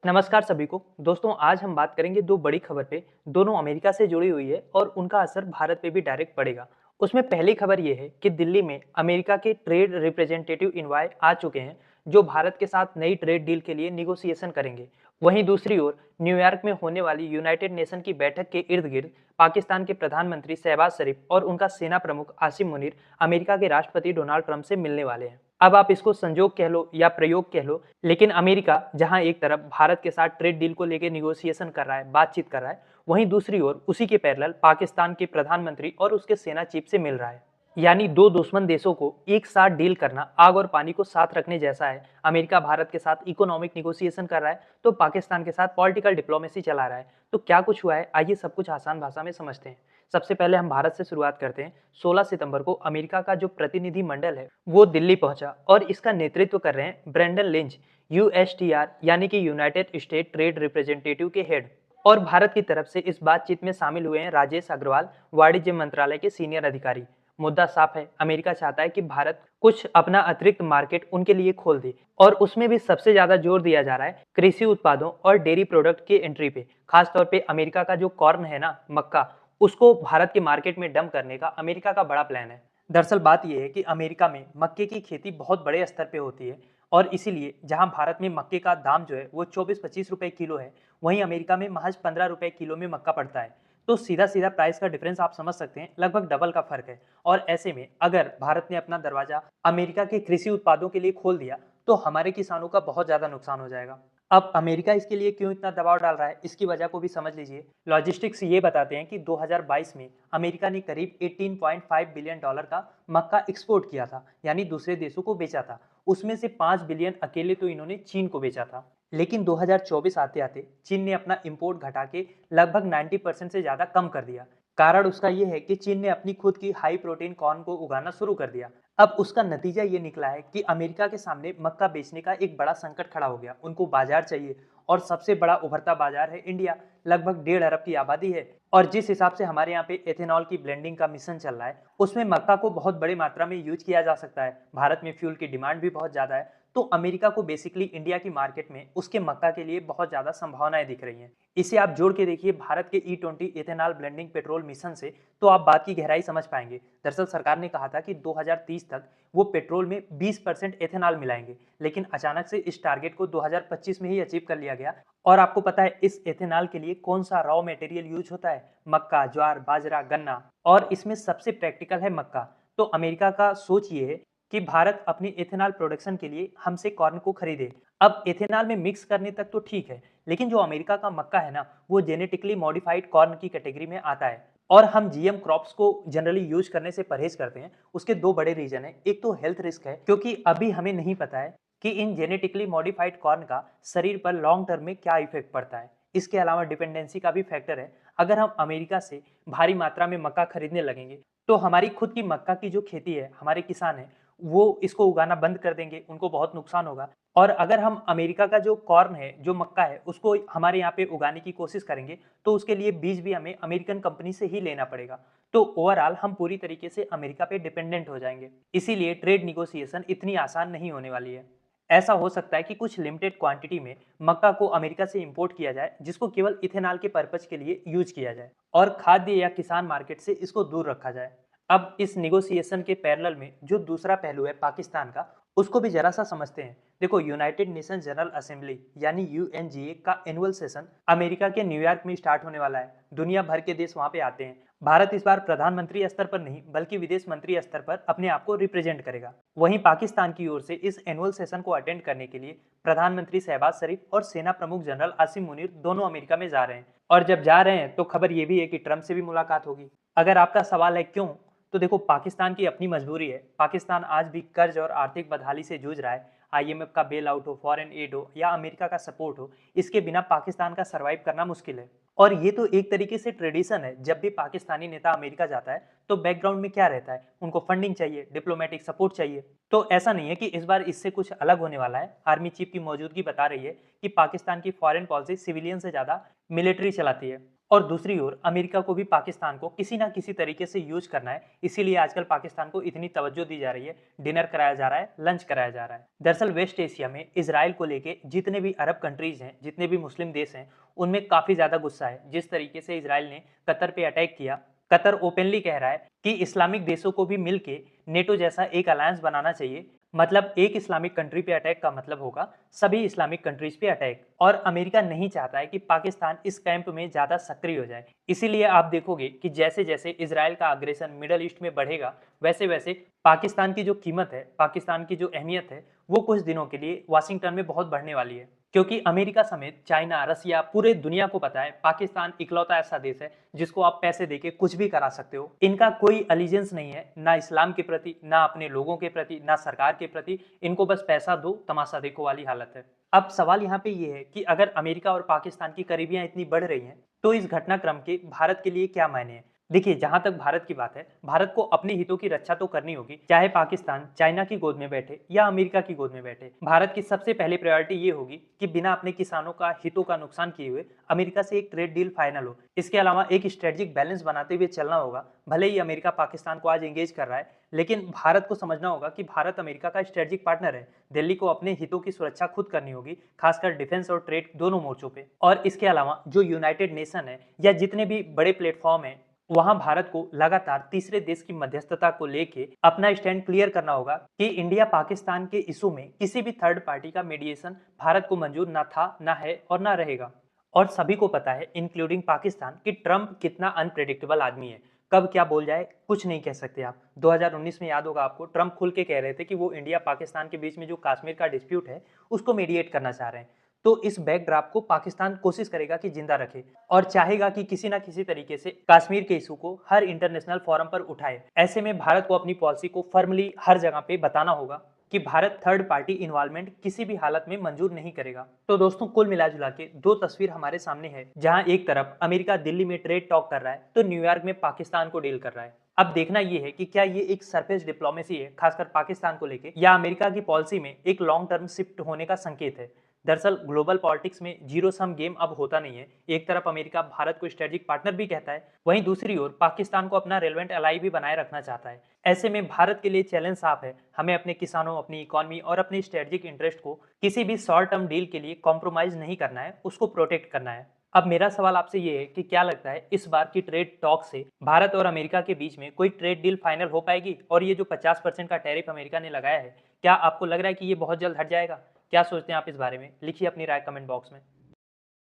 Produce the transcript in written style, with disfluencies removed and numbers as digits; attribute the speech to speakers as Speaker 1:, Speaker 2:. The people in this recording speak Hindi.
Speaker 1: नमस्कार सभी को। दोस्तों आज हम बात करेंगे दो बड़ी खबर पे, दोनों अमेरिका से जुड़ी हुई है और उनका असर भारत पे भी डायरेक्ट पड़ेगा। उसमें पहली खबर ये है कि दिल्ली में अमेरिका के ट्रेड रिप्रेजेंटेटिव इनवाय आ चुके हैं, जो भारत के साथ नई ट्रेड डील के लिए निगोसिएशन करेंगे। वहीं दूसरी ओर न्यूयॉर्क में होने वाली यूनाइटेड नेशन की बैठक के इर्द गिर्द पाकिस्तान के प्रधानमंत्री शहबाज शरीफ और उनका सेना प्रमुख आसिम मुनीर अमेरिका के राष्ट्रपति डोनाल्ड ट्रंप से मिलने वाले हैं। अब आप इसको संजोग कह लो या प्रयोग कह लो, लेकिन अमेरिका जहां एक तरफ भारत के साथ ट्रेड डील को लेकर निगोसिएशन कर रहा है, बातचीत कर रहा है, वहीं दूसरी ओर उसी के पैरेलल पाकिस्तान के प्रधानमंत्री और उसके सेना चीफ से मिल रहा है। यानी दो दुश्मन देशों को एक साथ डील करना आग और पानी को साथ रखने जैसा है। अमेरिका भारत के साथ इकोनॉमिक निगोसिएशन कर रहा है तो पाकिस्तान के साथ पॉलिटिकल डिप्लोमेसी चला रहा है। तो क्या कुछ हुआ है, आइए सब कुछ आसान भाषा में समझते हैं। सबसे पहले हम भारत से शुरुआत करते हैं। 16 सितंबर को अमेरिका का जो प्रतिनिधि मंडल है वो दिल्ली पहुंचा और इसका नेतृत्व कर रहे हैं ब्रेंडन लिंच, यूएसटीआर यानी कि यूनाइटेड स्टेट ट्रेड रिप्रेजेंटेटिव के हेड। और भारत की तरफ से इस बातचीत में शामिल हुए हैं राजेश अग्रवाल, वाणिज्य मंत्रालय के सीनियर अधिकारी। मुद्दा साफ है, अमेरिका चाहता है कि भारत कुछ अपना अतिरिक्त मार्केट उनके लिए खोल दे और उसमें भी सबसे ज्यादा जोर दिया जा रहा है कृषि उत्पादों और डेयरी प्रोडक्ट की एंट्री पे। खासतौर पे अमेरिका का जो कॉर्न है ना, मक्का, उसको भारत के मार्केट में डंप करने का अमेरिका का बड़ा प्लान है। दरअसल बात यह है कि अमेरिका में मक्के की खेती बहुत बड़े स्तर पे होती है और इसीलिए जहां भारत में मक्के का दाम जो है वो 24-25 रुपए किलो है, वहीं अमेरिका में महज 15 रुपए किलो में मक्का पड़ता है। तो सीधा सीधा प्राइस का डिफरेंस आप समझ सकते हैं, लगभग डबल का फर्क है। और ऐसे में अगर भारत ने अपना दरवाजा अमेरिका के कृषि उत्पादों के लिए खोल दिया तो हमारे किसानों का बहुत ज्यादा नुकसान हो जाएगा। अब अमेरिका इसके लिए क्यों इतना दबाव डाल रहा है, इसकी वजह को भी समझ लीजिए। लॉजिस्टिक्स ये बताते हैं कि 2022 में अमेरिका ने करीब 18.5 बिलियन डॉलर का मक्का एक्सपोर्ट किया था, यानी दूसरे देशों को बेचा था। उसमें से 5 बिलियन अकेले तो इन्होंने चीन को बेचा था। लेकिन 2024 आते आते चीन ने अपना इंपोर्ट घटा के लगभग 90% से ज्यादा कम कर दिया। कारण उसका यह है कि चीन ने अपनी खुद की हाई प्रोटीन कॉर्न को उगाना शुरू कर दिया। अब उसका नतीजा ये निकला है कि अमेरिका के सामने मक्का बेचने का एक बड़ा संकट खड़ा हो गया। उनको बाजार चाहिए और सबसे बड़ा उभरता बाजार है इंडिया। लगभग 1.5 अरब की आबादी है और जिस हिसाब से हमारे यहाँ पे एथेनॉल की ब्लेंडिंग का मिशन चल रहा है उसमें मक्का को बहुत बड़ी मात्रा में यूज किया जा सकता है। भारत में फ्यूल की डिमांड भी बहुत ज्यादा है, तो अमेरिका को बेसिकली इंडिया की मार्केट में उसके मक्का के लिए बहुत ज्यादा संभावनाएं दिख रही हैं। इसे आप जोड़ के देखिए भारत के E20 ethanol blending petrol mission से, तो आप बात की गहराई समझ पाएंगे। दरअसल सरकार ने कहा था कि 2030 तक वो पेट्रोल में 20% एथेनॉल मिलाएंगे, लेकिन अचानक से इस टारगेट को 2025 में ही अचीव कर लिया गया। और आपको पता है इस एथेनॉल के लिए कौन सा रॉ मटेरियल यूज होता है? मक्का, ज्वार, बाजरा, गन्ना, और इसमें सबसे प्रैक्टिकल है मक्का। तो अमेरिका का सोच ये है कि भारत अपनी एथेनॉल प्रोडक्शन के लिए हमसे कॉर्न को खरीदे। अब एथेनॉल में मिक्स करने तक तो ठीक है, लेकिन जो अमेरिका का मक्का है ना, वो जेनेटिकली मॉडिफाइड कॉर्न की कैटेगरी में आता है और हम जीएम क्रॉप्स को जनरली यूज करने से परहेज करते हैं। उसके दो बड़े रीजन है। एक तो हेल्थ रिस्क है, क्योंकि अभी हमें नहीं पता है कि इन जेनेटिकली मॉडिफाइड कॉर्न का शरीर पर लॉन्ग टर्म में क्या इफेक्ट पड़ता है। इसके अलावा डिपेंडेंसी का भी फैक्टर है। अगर हम अमेरिका से भारी मात्रा में मक्का खरीदने लगेंगे तो हमारी खुद की मक्का की जो खेती है, हमारे किसान है, वो इसको उगाना बंद कर देंगे, उनको बहुत नुकसान होगा। और अगर हम अमेरिका का जो कॉर्न है, जो मक्का है, उसको हमारे यहाँ पे उगाने की कोशिश करेंगे तो उसके लिए बीज भी हमें अमेरिकन कंपनी से ही लेना पड़ेगा। तो ओवरऑल हम पूरी तरीके से अमेरिका पे डिपेंडेंट हो जाएंगे। इसीलिए ट्रेड निगोसिएशन इतनी आसान नहीं होने वाली है। ऐसा हो सकता है कि कुछ लिमिटेड क्वांटिटी में मक्का को अमेरिका से इंपोर्ट किया जाए, जिसको केवल इथेनॉल के पर्पज के लिए यूज किया जाए और खाद्य या किसान मार्केट से इसको दूर रखा जाए। अब इस निगोसिएशन के पैरेलल में जो दूसरा पहलू है पाकिस्तान का, उसको भी जरा सा समझते हैं। देखो, यूनाइटेड नेशन जनरल असेंबली यानी यूएनजीए का एनुअल सेशन अमेरिका के न्यूयॉर्क में स्टार्ट होने वाला है। दुनिया भर के देश वहां पे आते हैं। भारत इस बार प्रधानमंत्री स्तर पर नहीं बल्कि विदेश मंत्री स्तर पर अपने आप को रिप्रेजेंट करेगा। वहीं पाकिस्तान की ओर से इस एनुअल सेशन को अटेंड करने के लिए प्रधानमंत्री शहबाज शरीफ और सेना प्रमुख जनरल आसिम मुनीर दोनों अमेरिका में जा रहे हैं। और जब जा रहे हैं तो खबर यह भी है कि ट्रंप से भी मुलाकात होगी। अगर आपका सवाल है क्यों, तो देखो, पाकिस्तान की अपनी मजबूरी है। पाकिस्तान आज भी कर्ज और आर्थिक बदहाली से जूझ रहा है। आईएमएफ का बेल आउट हो, फॉरेन एड हो या अमेरिका का सपोर्ट हो, इसके बिना पाकिस्तान का सरवाइव करना मुश्किल है। और ये तो एक तरीके से ट्रेडिशन है, जब भी पाकिस्तानी नेता अमेरिका जाता है तो बैकग्राउंड में क्या रहता है, उनको फंडिंग चाहिए, डिप्लोमेटिक सपोर्ट चाहिए। तो ऐसा नहीं है कि इस बार इससे कुछ अलग होने वाला है। आर्मी चीफ की मौजूदगी बता रही है कि पाकिस्तान की फॉरेन पॉलिसी सिविलियन से ज्यादा मिलिट्री चलाती है और दूसरी ओर अमेरिका को भी पाकिस्तान को किसी ना किसी तरीके से यूज करना है, इसीलिए आजकल पाकिस्तान को इतनी तवज्जो दी जा रही है, डिनर कराया जा रहा है, लंच कराया जा रहा है। दरअसल वेस्ट एशिया में इसराइल को लेके जितने भी अरब कंट्रीज हैं, जितने भी मुस्लिम देश हैं, उनमें काफी ज्यादा गुस्सा है। जिस तरीके से इसराइल ने कतर पे अटैक किया, कतर ओपनली कह रहा है कि इस्लामिक देशों को भी मिलके नेटो जैसा एक अलायंस बनाना चाहिए। मतलब एक इस्लामिक कंट्री पे अटैक का मतलब होगा सभी इस्लामिक कंट्रीज पे अटैक, और अमेरिका नहीं चाहता है कि पाकिस्तान इस कैंप में ज्यादा सक्रिय हो जाए। इसीलिए आप देखोगे कि जैसे जैसे इजराइल का अग्रेशन मिडल ईस्ट में बढ़ेगा, वैसे वैसे पाकिस्तान की जो कीमत है, पाकिस्तान की जो अहमियत है, वो कुछ दिनों के लिए वाशिंगटन में बहुत बढ़ने वाली है। क्योंकि अमेरिका समेत चाइना, रसिया, पूरे दुनिया को पता है पाकिस्तान इकलौता ऐसा देश है जिसको आप पैसे देके कुछ भी करा सकते हो। इनका कोई अलीजेंस नहीं है, ना इस्लाम के प्रति, ना अपने लोगों के प्रति, ना सरकार के प्रति। इनको बस पैसा दो, तमाशा देखो वाली हालत है। अब सवाल यहाँ पे ये है कि अगर अमेरिका और पाकिस्तान की करीबियां इतनी बढ़ रही हैं, तो इस घटनाक्रम के भारत के लिए क्या मायने हैं। देखिए, जहां तक भारत की बात है, भारत को अपने हितों की रक्षा तो करनी होगी, चाहे पाकिस्तान चाइना की गोद में बैठे या अमेरिका की गोद में बैठे। भारत की सबसे पहली प्रायोरिटी ये होगी कि बिना अपने किसानों का हितों का नुकसान किए हुए अमेरिका से एक ट्रेड डील फाइनल हो। इसके अलावा एक स्ट्रेटेजिक बैलेंस बनाते हुए चलना होगा। भले ही अमेरिका पाकिस्तान को आज एंगेज कर रहा है, लेकिन भारत को समझना होगा कि भारत अमेरिका का स्ट्रेटेजिक पार्टनर है। दिल्ली को अपने हितों की सुरक्षा खुद करनी होगी, खासकर डिफेंस और ट्रेड दोनों मोर्चों पे। और इसके अलावा जो यूनाइटेड नेशन है या जितने भी बड़े प्लेटफॉर्म है, वहां भारत को लगातार तीसरे देश की मध्यस्थता को लेके अपना स्टैंड क्लियर करना होगा कि इंडिया पाकिस्तान के इशू में किसी भी थर्ड पार्टी का मीडिएशन भारत को मंजूर ना था, ना है और ना रहेगा। और सभी को पता है, इंक्लूडिंग पाकिस्तान, कि ट्रंप कितना अनप्रेडिक्टेबल आदमी है। कब क्या बोल जाए कुछ नहीं कह सकते आप। 2019 में याद होगा आपको, ट्रंप खुल के कह रहे थे कि वो इंडिया पाकिस्तान के बीच में जो कश्मीर का डिस्प्यूट है उसको मीडिएट करना चाह रहे हैं। तो इस बैकड्रॉप को पाकिस्तान कोशिश करेगा कि जिंदा रखे और चाहेगा कि किसी ना किसी तरीके से कश्मीर के इशू को हर इंटरनेशनल फोरम पर उठाए। ऐसे में भारत को अपनी पॉलिसी को फर्मली हर जगह पे बताना होगा कि भारत थर्ड पार्टी इन्वॉल्वमेंट किसी भी हालत में मंजूर नहीं करेगा। तो दोस्तों, कुल मिला जुला के दो तस्वीर हमारे सामने है, जहां एक तरफ अमेरिका दिल्ली में ट्रेड टॉक कर रहा है, तो न्यूयॉर्क में पाकिस्तान को डील कर रहा है। अब देखना यह है कि क्या ये एक सरफेस डिप्लोमेसी है, खासकर पाकिस्तान को लेके, या अमेरिका की पॉलिसी में एक लॉन्ग टर्म शिफ्ट होने का संकेत है। दरअसल ग्लोबल पॉलिटिक्स में जीरो सम गेम अब होता नहीं है। एक तरफ अमेरिका भारत को स्ट्रेटेजिक पार्टनर भी कहता है, वहीं दूसरी ओर पाकिस्तान को अपना रेलेवेंट अलाई भी बनाए रखना चाहता है। ऐसे में भारत के लिए चैलेंज साफ है, हमें अपने किसानों, अपनी इकोनॉमी और अपने स्ट्रेटेजिक इंटरेस्ट को किसी भी शॉर्ट टर्म डील के लिए कॉम्प्रोमाइज नहीं करना है, उसको प्रोटेक्ट करना है। अब मेरा सवाल आपसे ये है कि क्या लगता है, इस बार की ट्रेड टॉक से भारत और अमेरिका के बीच में कोई ट्रेड डील फाइनल हो पाएगी? और ये जो 50% का टैरिफ अमेरिका ने लगाया है, क्या आपको लग रहा है कि ये बहुत जल्द हट जाएगा? क्या सोचते हैं आप इस बारे में? लिखिए अपनी राय कमेंट बॉक्स में।